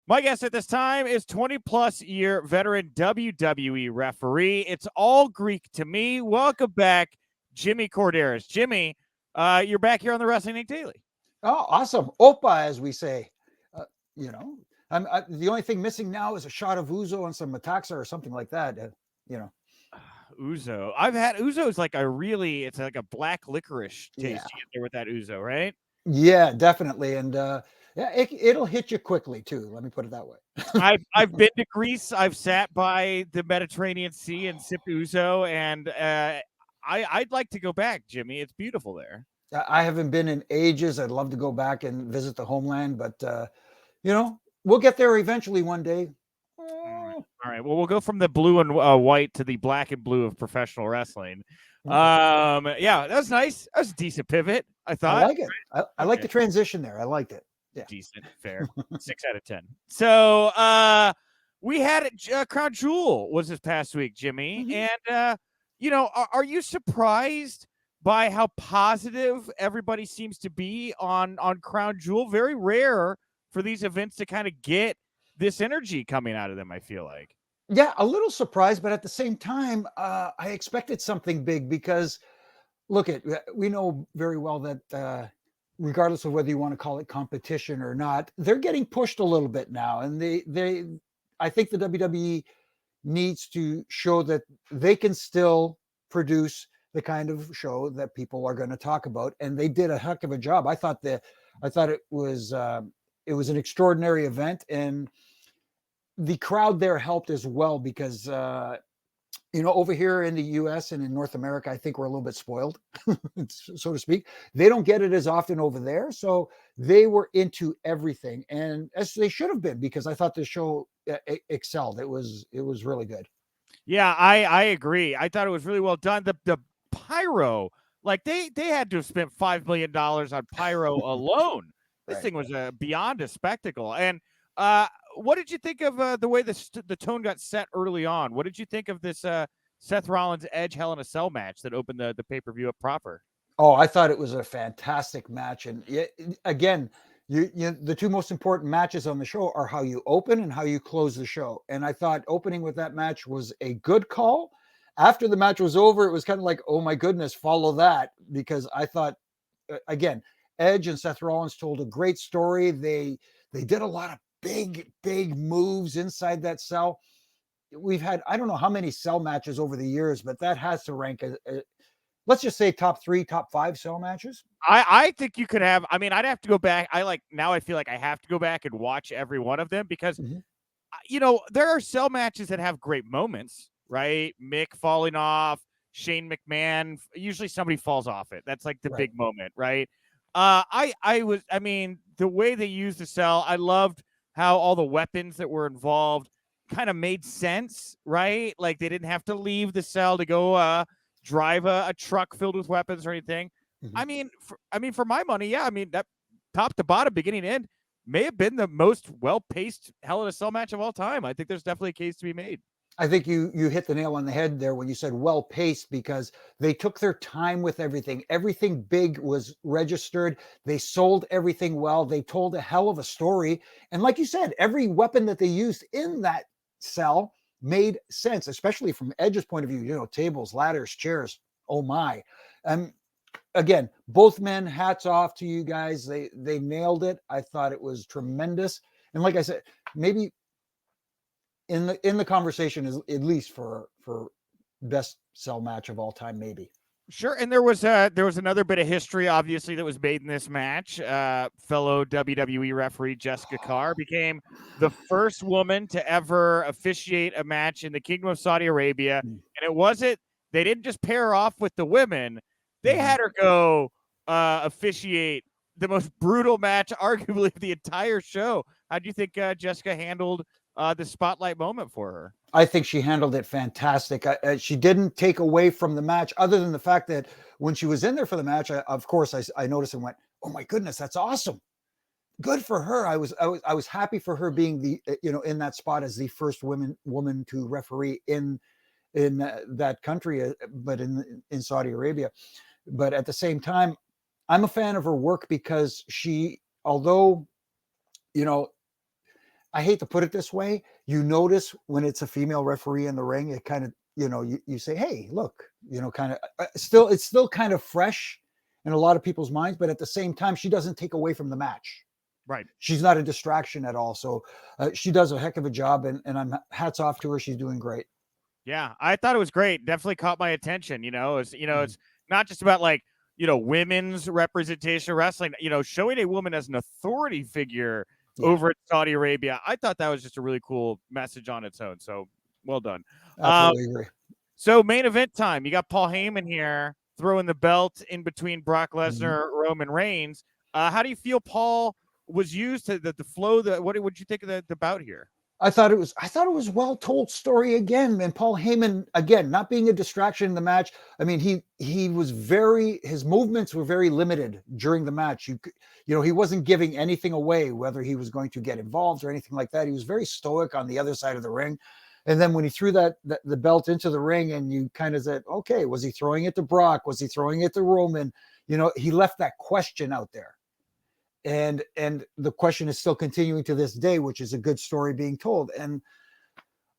My guest at this time is 20-plus year veteran WWE referee. It's all Greek to me. Welcome back, Jimmy Korderas. Jimmy, you're back here on the Wrestling Inc. Daily. Oh, awesome. Opa, as we say. You know, the only thing missing now is a shot of Uzo and some Metaxa or something like that. Uzo. I've had Uzo's like it's like a black licorice taste Yeah. you get there with that Uzo, right? Yeah, definitely. And yeah, it'll hit you quickly too. Let me put it that way. I've been to Greece. I've sat by the Mediterranean Sea and sipped Uzo, and I'd like to go back, Jimmy. It's beautiful there. I haven't been in ages. I'd love to go back and visit the homeland, but we'll get there eventually one day. All right. Well, we'll go from the blue and white to the black and blue of professional wrestling. Yeah, that was nice. That was a decent pivot, I thought. I like it. I like the transition there. I liked it. Yeah. Decent, fair. 6 out of 10. So we had Crown Jewel was this past week, Jimmy. Mm-hmm. And are you surprised by how positive everybody seems to be on Crown Jewel? Very rare for these events to kind of get this energy coming out of them, I feel like. Yeah, a little surprised, but at the same time, I expected something big because, we know very well that regardless of whether you want to call it competition or not, they're getting pushed a little bit now, and I think the WWE needs to show that they can still produce the kind of show that people are going to talk about, and they did a heck of a job. I thought it was an extraordinary event, and the crowd there helped as well because, over here in the US and in North America, I think we're a little bit spoiled, so to speak. They don't get it as often over there. So they were into everything, and as they should have been, because I thought the show excelled. It was really good. Yeah, I agree. I thought it was really well done. The pyro, like they had to have spent $5 million on pyro alone. This Right. thing was beyond a spectacle. And what did you think of the way the tone got set early on? What did you think of this Seth Rollins Edge Hell in a Cell match that opened the pay-per-view up proper? Oh, I thought it was a fantastic match. And again, the two most important matches on the show are how you open and how you close the show. And I thought opening with that match was a good call. After the match was over, it was kind of like, oh my goodness, follow that. Because I thought, again, Edge and Seth Rollins told a great story. They did a lot of big moves inside that cell. We've had, I don't know how many cell matches over the years, but that has to rank let's just say top 3, top 5 cell matches. I think you could have. I mean, I'd have to go back. Now I feel like I have to go back and watch every one of them because, there are cell matches that have great moments, right? Mick falling off, Shane McMahon. Usually somebody falls off it. That's like the big moment, right? The way they used the cell, I loved how all the weapons that were involved kind of made sense, right? Like they didn't have to leave the cell to go drive a truck filled with weapons or anything. For my money, yeah. That top to bottom, beginning to end, may have been the most well-paced Hell in a Cell match of all time. I think there's definitely a case to be made. I think you hit the nail on the head there when you said well-paced, because they took their time with everything. Everything big was registered. They sold everything well. They told a hell of a story. And like you said, every weapon that they used in that cell made sense, especially from Edge's point of view, tables, ladders, chairs. Oh my. Again, both men, hats off to you guys. They nailed it. I thought it was tremendous. And like I said, maybe in the conversation is at least for best cell match of all time, maybe. Sure, and there was another bit of history, obviously, that was made in this match. Fellow WWE referee Jessica Carr became the first woman to ever officiate a match in the Kingdom of Saudi Arabia, and they didn't just pair her off with the women; they had her go officiate the most brutal match, arguably, of the entire show. How do you think Jessica handled the spotlight moment for her? I think she handled it fantastic. She didn't take away from the match, other than the fact that when she was in there for the match, of course, I noticed and went, "Oh my goodness, that's awesome! Good for her." I was happy for her being the in that spot as the first woman to referee in that country, but in Saudi Arabia. But at the same time, I'm a fan of her work because she, although I hate to put it this way. You notice when it's a female referee in the ring, it kind of, you say, hey, look, kind of it's still kind of fresh in a lot of people's minds, but at the same time, she doesn't take away from the match. Right. She's not a distraction at all. So she does a heck of a job, and I'm hats off to her. She's doing great. Yeah, I thought it was great. Definitely caught my attention. It's not just about like, women's representation of wrestling, showing a woman as an authority figure over in Saudi Arabia. I thought that was just a really cool message on its own. So well done. Absolutely agree. So main event time. You got Paul Heyman here throwing the belt in between Brock Lesnar, Roman Reigns. How do you feel Paul was used to the flow? What did you think of the bout here? I thought it was well told story again, and Paul Heyman again not being a distraction in the match. I mean, he was his movements were very limited during the match. He wasn't giving anything away, whether he was going to get involved or anything like that. He was very stoic on the other side of the ring. And then when he threw the belt into the ring, and you kind of said, okay, was he throwing it to Brock? Was he throwing it to Roman? He left that question out there. And the question is still continuing to this day, which is a good story being told. And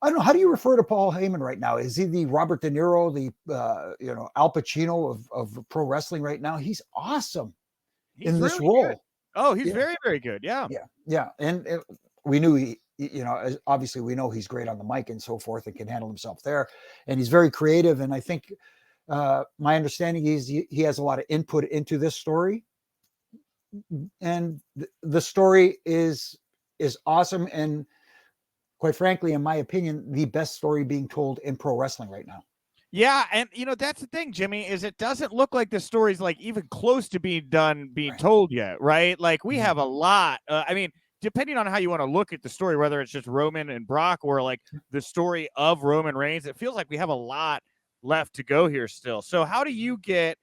I don't know, how do you refer to Paul Heyman right now? Is he the Robert De Niro, the Al Pacino of pro wrestling right now? He's awesome in this role. Good. Oh, he's very, very good. Yeah. And we knew obviously we know he's great on the mic and so forth, and can handle himself there. And he's very creative. And I think my understanding is he has a lot of input into this story. And the story is awesome, and quite frankly, in my opinion, the best story being told in pro wrestling right now. Yeah, and that's the thing, Jimmy, is it doesn't look like the story's like even close to being told yet, right? Like we have a lot. I mean, depending on how you want to look at the story, whether it's just Roman and Brock or like the story of Roman Reigns, it feels like we have a lot left to go here still. So how do you get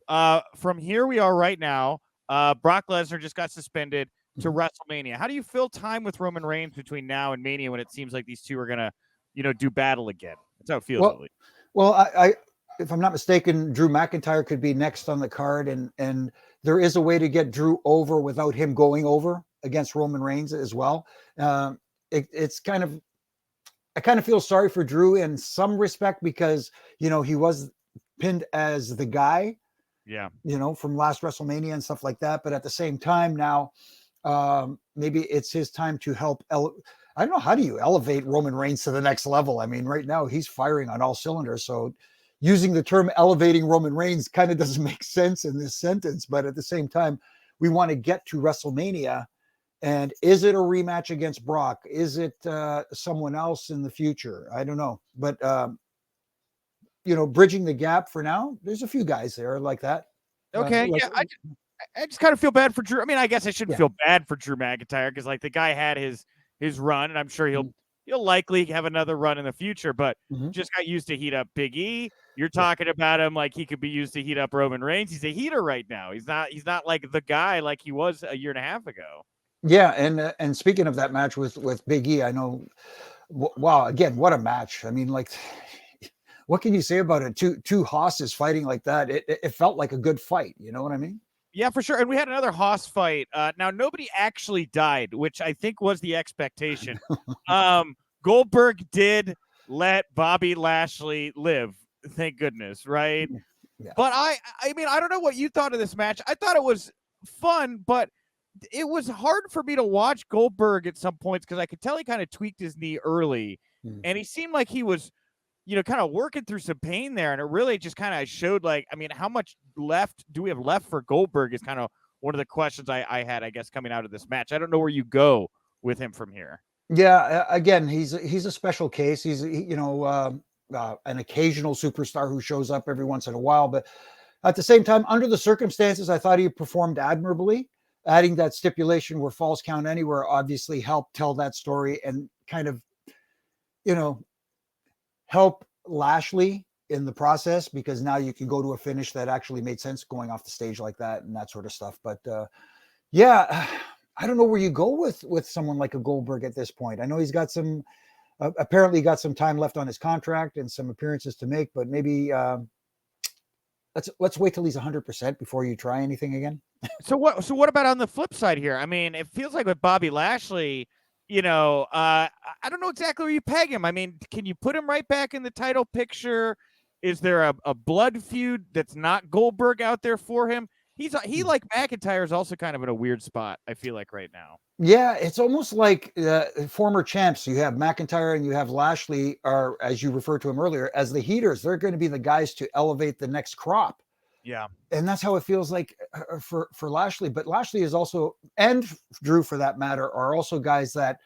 from here we are right now? Brock Lesnar just got suspended to WrestleMania. How do you fill time with Roman Reigns between now and Mania when it seems like these two are gonna, do battle again? That's how it feels. Well, I if I'm not mistaken, Drew McIntyre could be next on the card, and there is a way to get Drew over without him going over against Roman Reigns as well. It's kind of, I kind of feel sorry for Drew in some respect, because he was pinned as the guy. Yeah. From last WrestleMania and stuff like that. But at the same time now, maybe it's his time to help. I don't know, how do you elevate Roman Reigns to the next level? I mean, right now he's firing on all cylinders. So using the term elevating Roman Reigns kind of doesn't make sense in this sentence. But at the same time, we want to get to WrestleMania. And is it a rematch against Brock? Is it someone else in the future? I don't know. But bridging the gap for now, there's a few guys there like that. Okay. I just kind of feel bad for Drew. I mean, I guess I shouldn't feel bad for Drew McIntyre, because like the guy had his run, and I'm sure he'll likely have another run in the future, but just got used to heat up Big E. You're talking about him like he could be used to heat up Roman Reigns. He's a heater right now. He's not like the guy like he was a year and a half ago. Yeah. And speaking of that match with Big E, I know, wow, again, what a match. I mean, like, what can you say about it? Two Hosses fighting like that. It felt like a good fight. You know what I mean? Yeah, for sure. And we had another Hoss fight. Now, nobody actually died, which I think was the expectation. Goldberg did let Bobby Lashley live. Thank goodness, right? Yeah. But I mean, I don't know what you thought of this match. I thought it was fun, but it was hard for me to watch Goldberg at some points, because I could tell he kind of tweaked his knee early, and he seemed like he was kind of working through some pain there. And it really just kind of showed, like, I mean, how much left do we have left for Goldberg is kind of one of the questions I had, I guess, coming out of this match. I don't know where you go with him from here. Yeah. Again, he's a special case. He's, an occasional superstar who shows up every once in a while. But at the same time, under the circumstances, I thought he performed admirably. Adding that stipulation where Falls Count Anywhere obviously helped tell that story, and kind of, help Lashley in the process, because now you can go to a finish that actually made sense going off the stage like that and that sort of stuff. But I don't know where you go with someone like a Goldberg at this point. I know he's got apparently got some time left on his contract and some appearances to make, but maybe let's wait till he's 100% before you try anything again. So what about on the flip side here? I mean, it feels like with Bobby Lashley, I don't know exactly where you peg him. I mean, can you put him right back in the title picture? Is there a blood feud that's not Goldberg out there for him? He like McIntyre is also kind of in a weird spot, I feel like right now. Yeah, it's almost like former champs. You have McIntyre and you have Lashley, are, as you referred to him earlier, as the heaters. They're going to be the guys to elevate the next crop. Yeah. And that's how it feels like for Lashley. But Lashley is also, and Drew for that matter, are also guys that,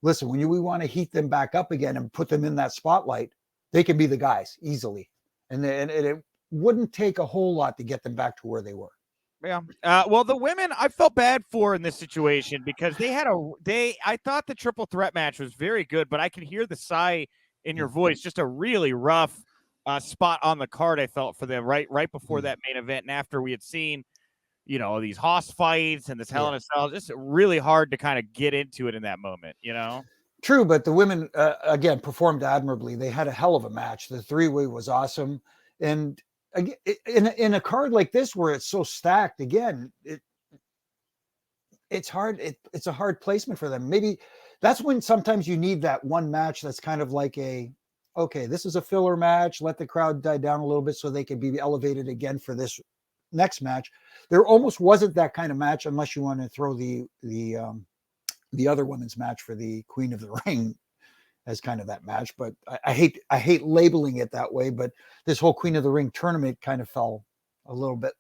listen, when we want to heat them back up again and put them in that spotlight, they can be the guys easily. And it wouldn't take a whole lot to get them back to where they were. Yeah. Well, the women I felt bad for in this situation because I thought the triple threat match was very good, but I could hear the sigh in your voice. Just a really rough spot on the card I felt for them right before that main event, and after we had seen these Haas fights and this Hell in a Cell, just really hard to kind of get into it in that moment. True, but the women again performed admirably. They had a hell of a match. The three-way was awesome, and again, in a card like this where it's so stacked, again, it's hard. It's a hard placement for them. Maybe that's when sometimes you need that one match that's kind of like okay, this is a filler match. Let the crowd die down a little bit so they can be elevated again for this next match. There almost wasn't that kind of match unless you want to throw the other women's match for the Queen of the Ring as kind of that match. But I hate labeling it that way. But this whole Queen of the Ring tournament kind of fell a little bit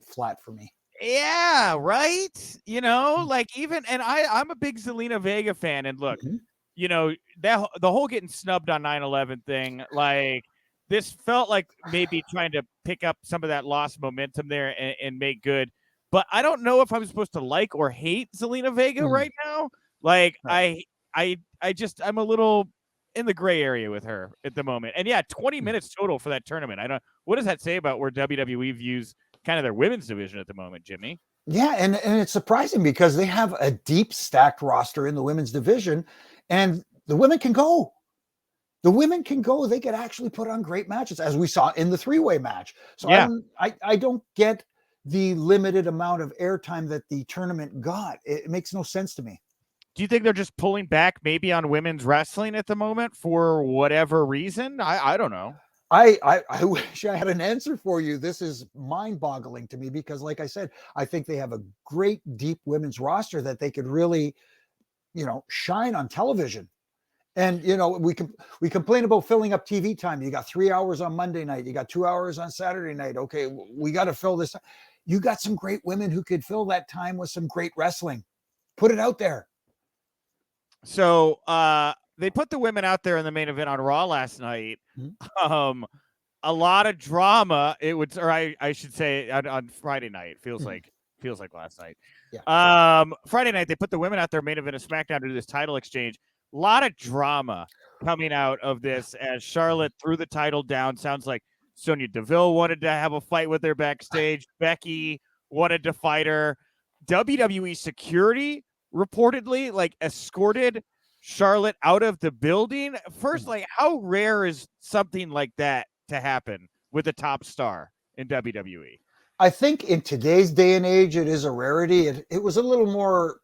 flat for me. Yeah, right. Like even, and I'm a big Zelina Vega fan, and look, that the whole getting snubbed on 9/11 thing, like this felt like maybe trying to pick up some of that lost momentum there and make good. But I don't know if I'm supposed to like or hate Zelina Vega right now. Like right. I'm a little in the gray area with her at the moment. And yeah, 20 minutes total for that tournament. What does that say about where WWE views kind of their women's division at the moment, Jimmy? Yeah, and it's surprising because they have a deep stacked roster in the women's division, and the women can go. The women can go. They could actually put on great matches, as we saw in the three-way match. So yeah. I don't get the limited amount of airtime that the tournament got. It makes no sense to me. Do you think they're just pulling back maybe on women's wrestling at the moment for whatever reason? I don't know. I wish I had an answer for you. This is mind-boggling to me because, like I said, I think they have a great, deep women's roster that they could really, shine on television. And, we complain about filling up TV time. You got 3 hours on Monday night. You got 2 hours on Saturday night. Okay, we got to fill this. You got some great women who could fill that time with some great wrestling. Put it out there. So they put the women out there in the main event on Raw last night. Mm-hmm. A lot of drama. I should say on Friday night. Feels like last night. Yeah. Friday night they put the women out there main event of SmackDown to do this title exchange. A lot of drama coming out of this as Charlotte threw the title down. Sounds like Sonya Deville wanted to have a fight with her backstage. Becky wanted to fight her. WWE security reportedly escorted Charlotte out of the building. First, how rare is something like that to happen with a top star in WWE? I think in today's day and age, it is a rarity. It was a little more,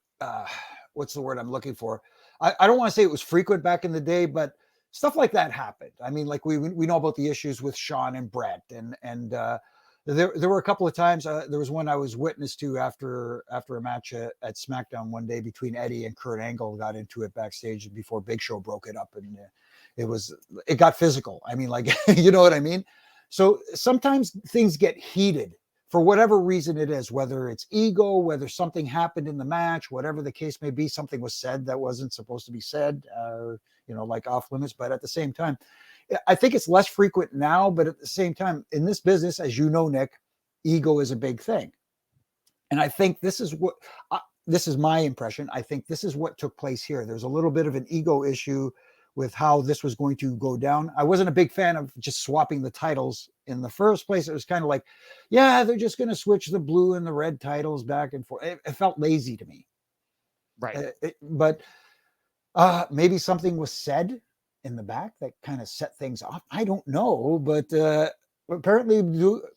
what's the word I'm looking for? I don't want to say it was frequent back in the day, but stuff like that happened. I mean, like we know about the issues with Shawn and Brett, and there were a couple of times. There was one I was witness to after a match at SmackDown one day between Eddie and Kurt Angle. Got into it backstage before Big Show broke it up, and it got physical. I mean, you know what I mean? So sometimes things get heated for whatever reason it is, whether it's ego, whether something happened in the match, whatever the case may be, something was said that wasn't supposed to be said, like off limits. But at the same time, I think it's less frequent now, but at the same time, in this business, as you know, Nick, ego is a big thing. And I think this is my impression. I think this is what took place here. There's a little bit of an ego issue with how this was going to go down. I wasn't a big fan of just swapping the titles in the first place. It was kind of like, yeah, they're just going to switch the blue and the red titles back and forth. It felt lazy to me. Right. But maybe something was said in the back that kind of set things off. I don't know, but apparently,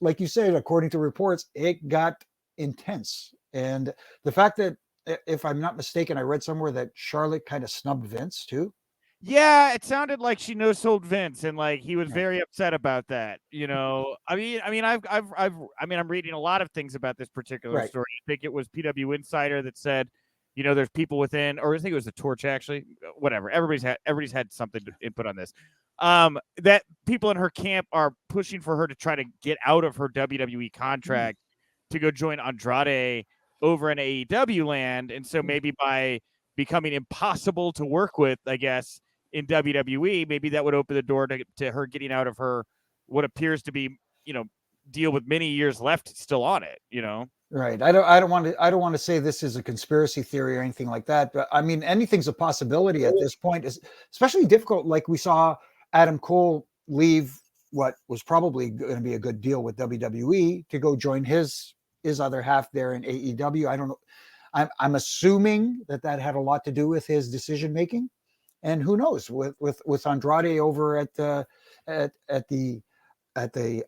like you said, according to reports, it got intense. And the fact that if I'm not mistaken, I read somewhere that Charlotte kind of snubbed Vince too. Yeah, it sounded like she no-sold Vince, and like he was Yeah. very upset about that. I'm reading a lot of things about this particular Right. story. I think it was PW Insider that said, there's people within, or I think it was the Torch actually. Whatever. Everybody's had something to input on this. That people in her camp are pushing for her to try to get out of her WWE contract to go join Andrade over in AEW land, and so maybe by becoming impossible to work with, I guess, in WWE, maybe that would open the door to her getting out of her what appears to be, deal with many years left still on it, Right. I don't want to say this is a conspiracy theory or anything like that, but I mean anything's a possibility at this point. Is especially difficult. Like we saw Adam Cole leave what was probably going to be a good deal with WWE to go join his other half there in AEW. I don't know. I'm assuming that had a lot to do with his decision making, and who knows with Andrade over at the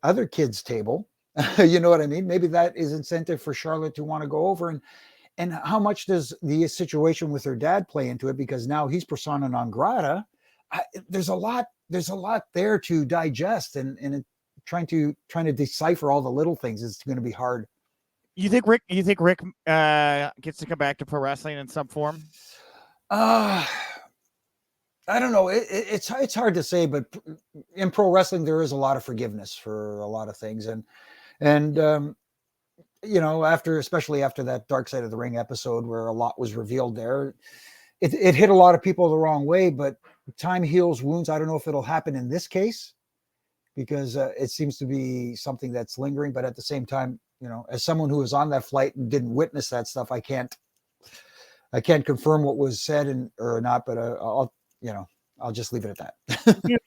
other kids' table. You know what I mean? Maybe that is incentive for Charlotte to want to go over. And how much does the situation with her dad play into it? Because now he's persona non grata. There's a lot there to digest, and trying to decipher all the little things is going to be hard. You think Rick gets to come back to pro wrestling in some form? I don't know. It's hard to say, but in pro wrestling there is a lot of forgiveness for a lot of things, and especially after that Dark Side of the Ring episode where a lot was revealed there, it hit a lot of people the wrong way. But time heals wounds. I don't know if it'll happen in this case because it seems to be something that's lingering. But at the same time, as someone who was on that flight and didn't witness that stuff, I can't confirm what was said or not. But I'll just leave it at that.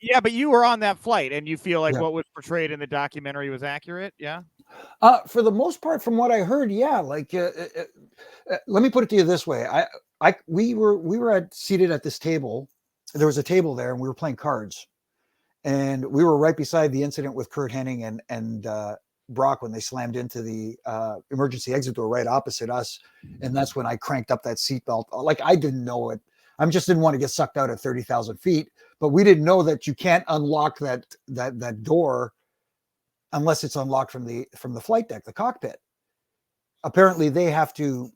Yeah, but you were on that flight, and you feel like Yeah. what was portrayed in the documentary was accurate. Yeah. For the most part, from what I heard, yeah. Like, let me put it to you this way: we were seated at this table. There was a table there, and we were playing cards, and we were right beside the incident with Kurt Hennig and Brock when they slammed into the emergency exit door right opposite us, and that's when I cranked up that seatbelt. Like I didn't know it. I just didn't want to get sucked out at 30,000 feet, but we didn't know that you can't unlock that door unless it's unlocked from the flight deck, the cockpit. Apparently they have to,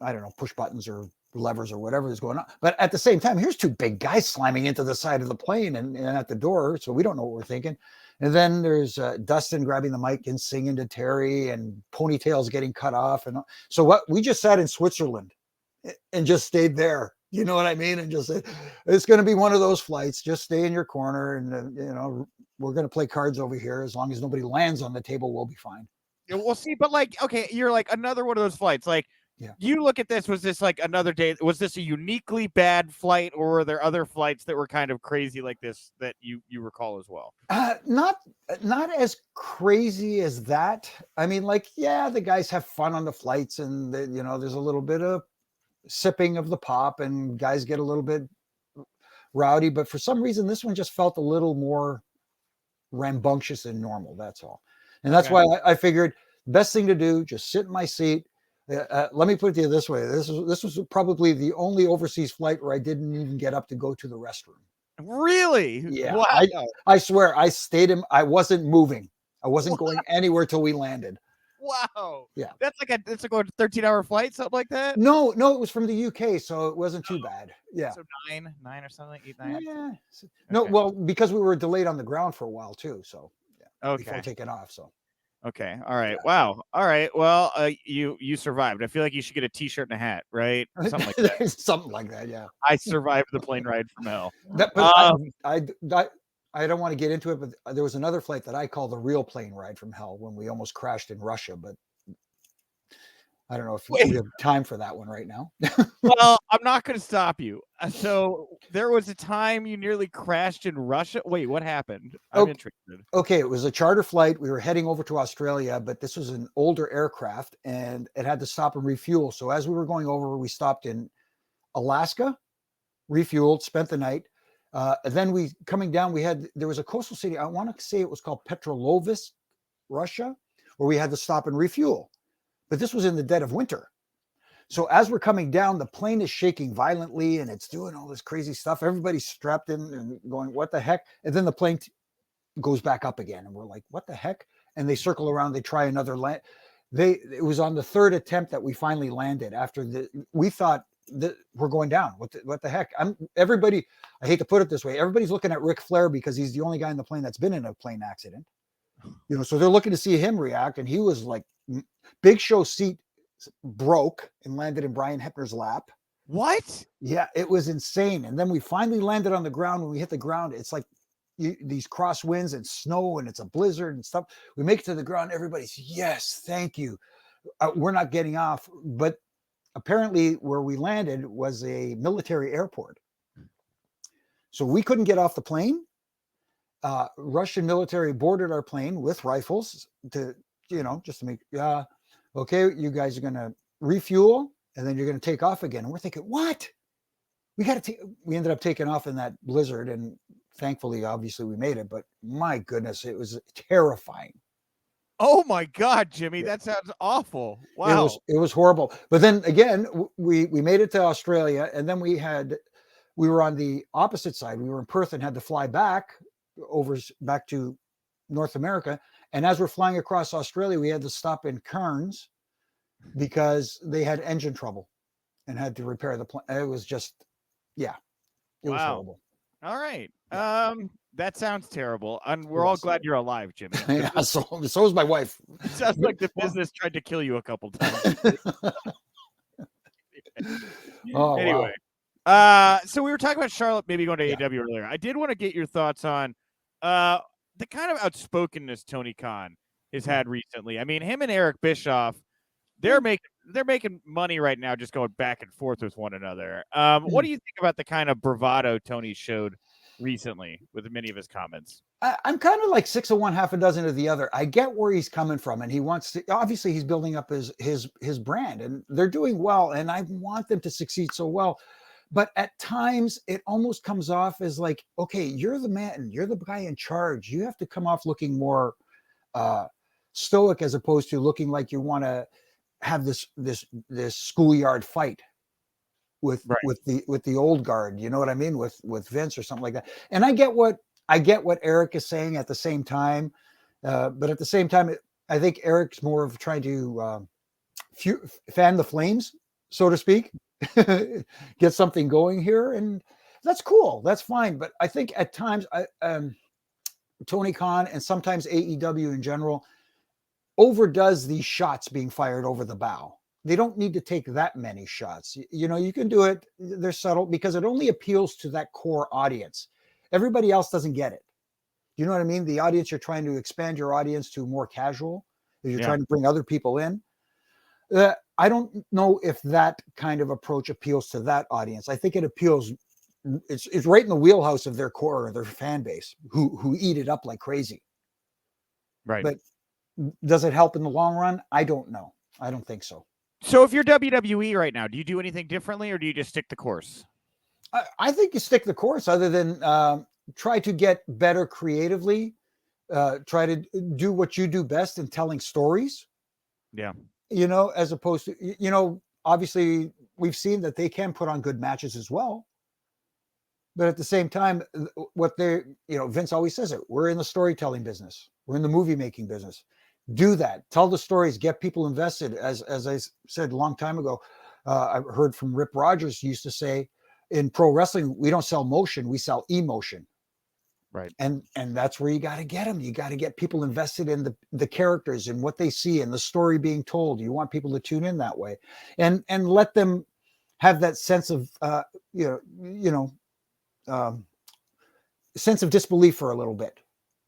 I don't know, push buttons or levers or whatever is going on. But at the same time, here's two big guys slamming into the side of the plane and at the door. So we don't know what we're thinking. And then there's Dustin grabbing the mic and singing to Terry and ponytails getting cut off. And so what we just sat in Switzerland and just stayed there. You know what I mean? And just said, it's going to be one of those flights. Just stay in your corner. And, we're going to play cards over here. As long as nobody lands on the table, we'll be fine. Yeah, we'll see. But like, okay, you're like another one of those flights. Like, yeah. You look at this, was this like another day? Was this a uniquely bad flight, or were there other flights that were kind of crazy like this that you recall as well? Not as crazy as that. I mean, like, yeah, the guys have fun on the flights and, there's a little bit of sipping of the pop and guys get a little bit rowdy. But for some reason, this one just felt a little more rambunctious than normal. That's all. And that's why I figured best thing to do, just sit in my seat. Let me put it to you this way. This was probably the only overseas flight where I didn't even get up to go to the restroom. Really? Yeah. Wow. I swear I I wasn't moving. I wasn't going anywhere till we landed. Wow. Yeah. That's like a 13-hour flight, something like that? No, it was from the UK, so it wasn't too bad. Yeah. So nine or something, 8, 9. Yeah. No, well, because we were delayed on the ground for a while too. So yeah. Okay. Before taking off. So okay. All right. Yeah. Wow. All right. Well, you survived. I feel like you should get a t-shirt and a hat, right? Something like that. Something like that. Yeah. I survived the plane ride from hell. I don't want to get into it, but there was another flight that I call the real plane ride from hell when we almost crashed in Russia, but I don't know if we have time for that one right now. Well, I'm not going to stop you. So there was a time you nearly crashed in Russia. Wait, what happened? I'm interested. Okay, it was a charter flight. We were heading over to Australia, but this was an older aircraft and it had to stop and refuel. So as we were going over, we stopped in Alaska, refueled, spent the night. And then coming down, there was a coastal city. I want to say it was called Petrolovsk, Russia, where we had to stop and refuel. But this was in the dead of winter. So as we're coming down, the plane is shaking violently and it's doing all this crazy stuff. Everybody's strapped in and going, what the heck? And then the plane goes back up again. And we're like, what the heck? And they circle around, they try another land. It was on the third attempt that we finally landed after we thought that we're going down. What the heck? Everybody, I hate to put it this way, everybody's looking at Ric Flair because he's the only guy in the plane that's been in a plane accident. So they're looking to see him react. And he was like, Big Show's seat broke and landed in Brian Hebner's lap. What? Yeah, it was insane. And then we finally landed on the ground. When we hit the ground, it's like these crosswinds and snow and it's a blizzard and stuff. We make it to the ground. Everybody's, yes, thank you. We're not getting off. But apparently where we landed was a military airport. So we couldn't get off the plane. Russian military boarded our plane with rifles to, just to make, okay, you guys are going to refuel and then you're going to take off again. And we're thinking, what? We ended up taking off in that blizzard and thankfully, obviously we made it, but my goodness, it was terrifying. Oh my God, Jimmy, that sounds awful. Wow. It was horrible. But then again, we made it to Australia and then we were on the opposite side. We were in Perth and had to fly back to North America. And as we're flying across Australia, we had to stop in Cairns because they had engine trouble and had to repair the plane. It was just, it was horrible. All right. That sounds terrible. And we're all glad you're alive, Jimmy. Yeah, so is my wife. It sounds like the business tried to kill you a couple times. Anyway. Wow. So we were talking about Charlotte maybe going to AEW earlier. I did want to get your thoughts on the kind of outspokenness Tony Khan has had recently. I mean, him and Eric Bischoff, they're making money right now just going back and forth with one another. What do you think about the kind of bravado Tony showed recently with many of his comments? I'm kind of like 6 of one, half a dozen of the other. I get where he's coming from, and he wants to. Obviously, he's building up his brand, and they're doing well. And I want them to succeed so well. But at times, it almost comes off as like, okay, you're the man, you're the guy in charge. You have to come off looking more stoic as opposed to looking like you want to have this schoolyard fight with the old guard. You know what I mean? With Vince or something like that. And I get what Eric is saying at the same time, but at the same time, I think Eric's more of trying to fan the flames, so to speak. Get something going here, and that's cool. That's fine. But I think at times, Tony Khan and sometimes AEW in general overdoes these shots being fired over the bow. They don't need to take that many shots. You can do it. They're subtle because it only appeals to that core audience. Everybody else doesn't get it. You know what I mean? The audience, you're trying to expand your audience to more casual. You're trying to bring other people in. I don't know if that kind of approach appeals to that audience. I think it appeals. It's right in the wheelhouse of their core, or their fan base, who eat it up like crazy. Right. But does it help in the long run? I don't know. I don't think so. So if you're WWE right now, do you do anything differently, or do you just stick the course? I think you stick the course, other than try to get better creatively. Try to do what you do best in telling stories. Yeah. As opposed to, obviously we've seen that they can put on good matches as well. But at the same time, what Vince always says it, we're in the storytelling business. We're in the movie making business. Do that. Tell the stories, get people invested. As I said a long time ago, I heard from Rip Rogers used to say, in pro wrestling, we don't sell motion, we sell emotion. Right. And that's where you got to get them. You got to get people invested in the characters and what they see and the story being told. You want people to tune in that way, and let them have that sense of sense of disbelief for a little bit.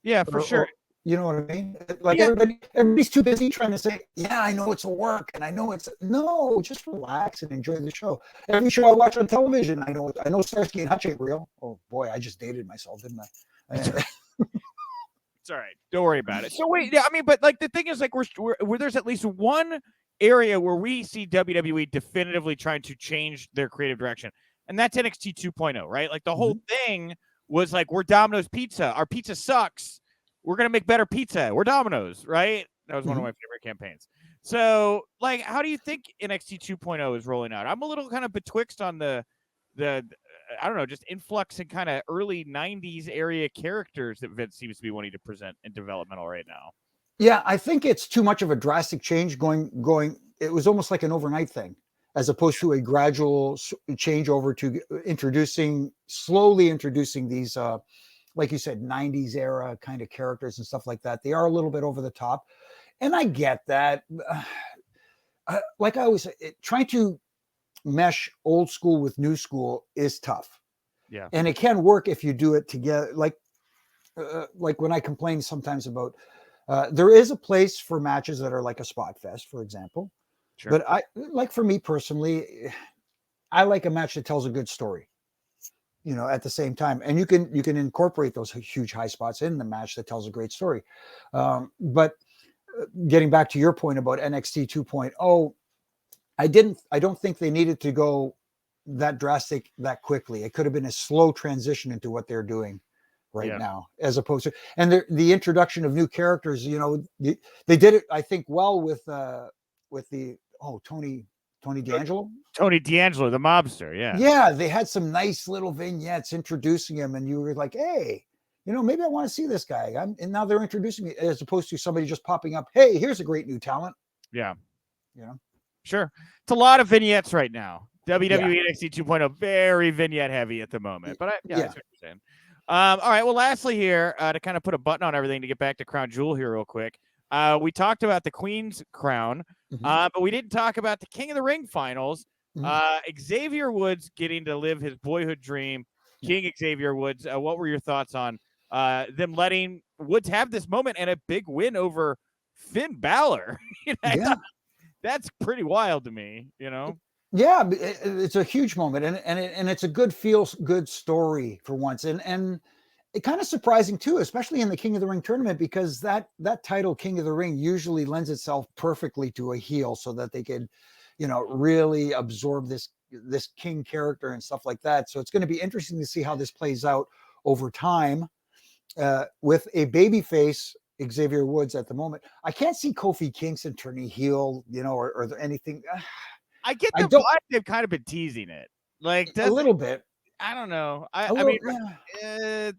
Yeah, for sure. You know what I mean? Like everybody's too busy trying to say, yeah, I know it's a work and I know no, just relax and enjoy the show. Every show I watch on television, I know Starsky and Hutch ain't real. Oh boy, I just dated myself, didn't I? It's all right. Don't worry about it. So wait, but like the thing is, like we're there's at least one area where we see WWE definitively trying to change their creative direction, and that's NXT 2.0, right? Like the whole thing was like, we're Domino's Pizza. Our pizza sucks. We're gonna make better pizza. We're Domino's, right? That was one of my favorite campaigns. So, like, how do you think NXT 2.0 is rolling out? I'm a little kind of betwixt on the I don't know, just influx and kind of early 90s area characters that Vince seems to be wanting to present in developmental right now. Yeah, I think it's too much of a drastic change going. It was almost like an overnight thing, as opposed to a gradual change over to slowly introducing these, like you said, 90s era kind of characters and stuff like that. They are a little bit over the top. And I get that. Like I always say, trying to mesh old school with new school is tough. Yeah. And it can work if you do it together. Like when I complain sometimes about, there is a place for matches that are like a spot fest, for example. Sure. But like for me personally, I like a match that tells a good story, at the same time. And you can incorporate those huge high spots in the match that tells a great story. But getting back to your point about NXT 2.0, I don't think they needed to go that drastic that quickly. It could have been a slow transition into what they're doing right now, as opposed to, and the introduction of new characters, they did it, I think, well with the Tony D'Angelo. Tony D'Angelo, the mobster. Yeah. Yeah. They had some nice little vignettes introducing him, and you were like, hey, maybe I want to see this guy. And now they're introducing me, as opposed to somebody just popping up. Hey, here's a great new talent. Yeah. Sure. It's a lot of vignettes right now. WWE NXT 2.0, very vignette heavy at the moment. But I understand. All right. Well, lastly here, to kind of put a button on everything to get back to Crown Jewel here real quick. We talked about the Queen's Crown, but we didn't talk about the King of the Ring finals. Xavier Woods getting to live his boyhood dream. King Xavier Woods. What were your thoughts on them letting Woods have this moment and a big win over Finn Balor? That's pretty wild to me, Yeah, it's a huge moment, and it's a good good story for once, and it kind of surprising too, especially in the King of the Ring tournament, because that title, King of the Ring, usually lends itself perfectly to a heel, so that they could, really absorb this king character and stuff like that. So it's going to be interesting to see how this plays out over time with a babyface Xavier Woods at the moment. I can't see Kofi Kingston turning heel, or anything. I get the vibe they've kind of been teasing it, like a little bit. I don't know. I mean,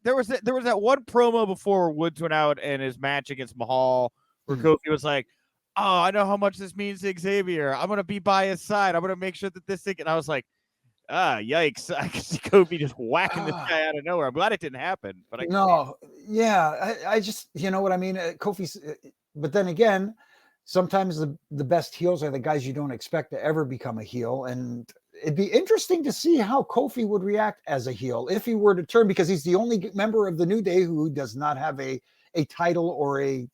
there was that one promo before Woods went out in his match against Mahal, where Kofi was like, "Oh, I know how much this means to Xavier. I'm gonna be by his side. I'm gonna make sure that this thing." And I was like, yikes! I could see Kofi just whacking this guy out of nowhere. I'm glad it didn't happen, but I just, what I mean, Kofi's. But then again, sometimes the best heels are the guys you don't expect to ever become a heel, and it'd be interesting to see how Kofi would react as a heel if he were to turn, because he's the only member of the New Day who does not have a title or a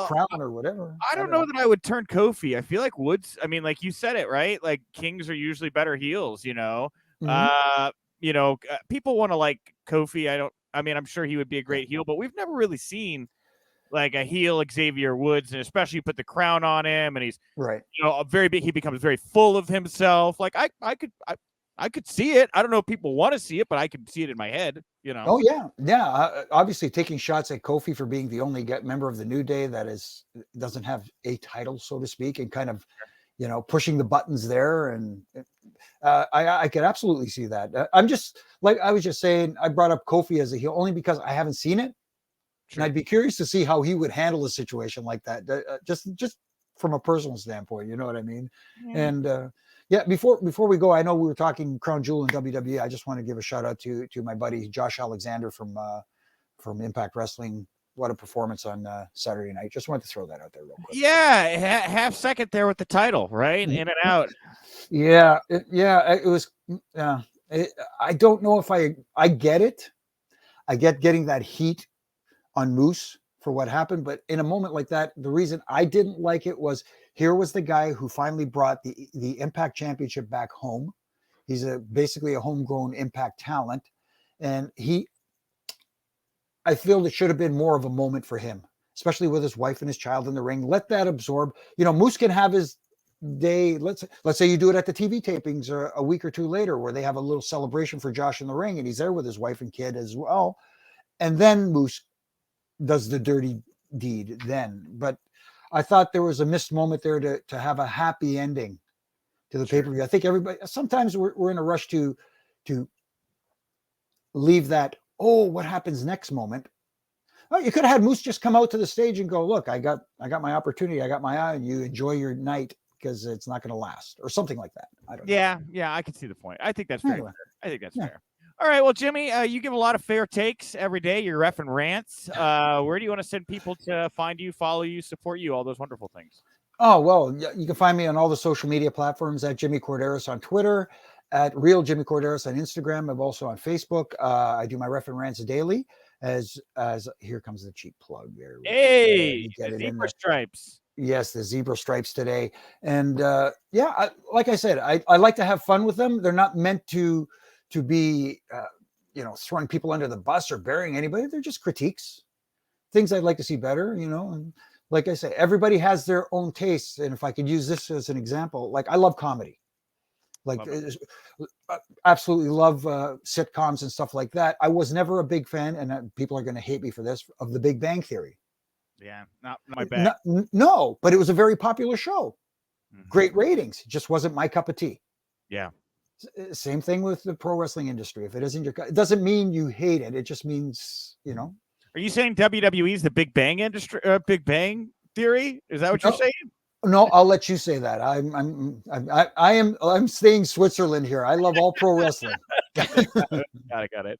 crown or whatever. I don't know that I would turn Kofi. I feel like Woods, I mean, like you said it, right? Like kings are usually better heels, people want to like Kofi. I'm sure he would be a great heel, but we've never really seen like a heel Xavier Woods, and especially you put the crown on him, and he's right. A very big. He becomes very full of himself. Like I could see it. I don't know if people want to see it, but I can see it in my head. Oh yeah. Obviously, taking shots at Kofi for being the only member of the New Day that doesn't have a title, so to speak, and kind of, pushing the buttons there, and I could absolutely see that. I'm just like I was just saying. I brought up Kofi as a heel only because I haven't seen it. Sure. And I'd be curious to see how he would handle a situation like that, just from a personal standpoint. You know what I mean? Yeah. And before we go, I know we were talking Crown Jewel and WWE. I just want to give a shout out to my buddy Josh Alexander from Impact Wrestling. What a performance on Saturday night. Just wanted to throw that out there real quick. Yeah, half second there with the title, right? In and out. Yeah, it was. I don't know if I get it. I get getting that heat on Moose for what happened, but in a moment like that, the reason I didn't like it was here was the guy who finally brought the Impact Championship back home. He's basically a homegrown Impact talent, and I feel it should have been more of a moment for him, especially with his wife and his child in the ring. Let that absorb. Moose can have his day. Let's say you do it at the TV tapings or a week or two later, where they have a little celebration for Josh in the ring, and he's there with his wife and kid as well, and then Moose does the dirty deed then. But I thought there was a missed moment there to have a happy ending to the pay-per-view. I think everybody, sometimes we're in a rush to leave that, oh, what happens next moment. Oh, you could have had Moose just come out to the stage and go, look, I got my opportunity. I got my eye, and you enjoy your night because it's not going to last, or something like that. I don't know. Yeah, I can see the point. I think that's fair. Anyway. I think that's fair. All right, well, Jimmy, you give a lot of fair takes every day. You're reffing rants. Where do you want to send people to find you, follow you, support you, all those wonderful things? Oh, well, you can find me on all the social media platforms at Jimmy Korderas on Twitter, at Real Jimmy Korderas on Instagram. I'm also on Facebook. I do my ref and rants daily. As here comes the cheap plug there. Hey, the zebra stripes. Yes, the zebra stripes today. And like I said, I like to have fun with them. They're not meant to be throwing people under the bus or burying anybody. They're just critiques, things I'd like to see better, and like I say, everybody has their own tastes. And if I could use this as an example, like I love comedy. Absolutely love sitcoms and stuff like that. I was never a big fan, and people are going to hate me for this, of The Big Bang Theory. Yeah, not my bag. No, but it was a very popular show. Mm-hmm. Great ratings. It just wasn't my cup of tea. Yeah. Same thing with the pro wrestling industry. If it isn't your, it doesn't mean you hate it. It just means, Are you saying WWE's the Big Bang industry? Big Bang Theory? Is that what you're saying? No, I'll let you say that. I'm staying Switzerland here. I love all pro wrestling. Got it.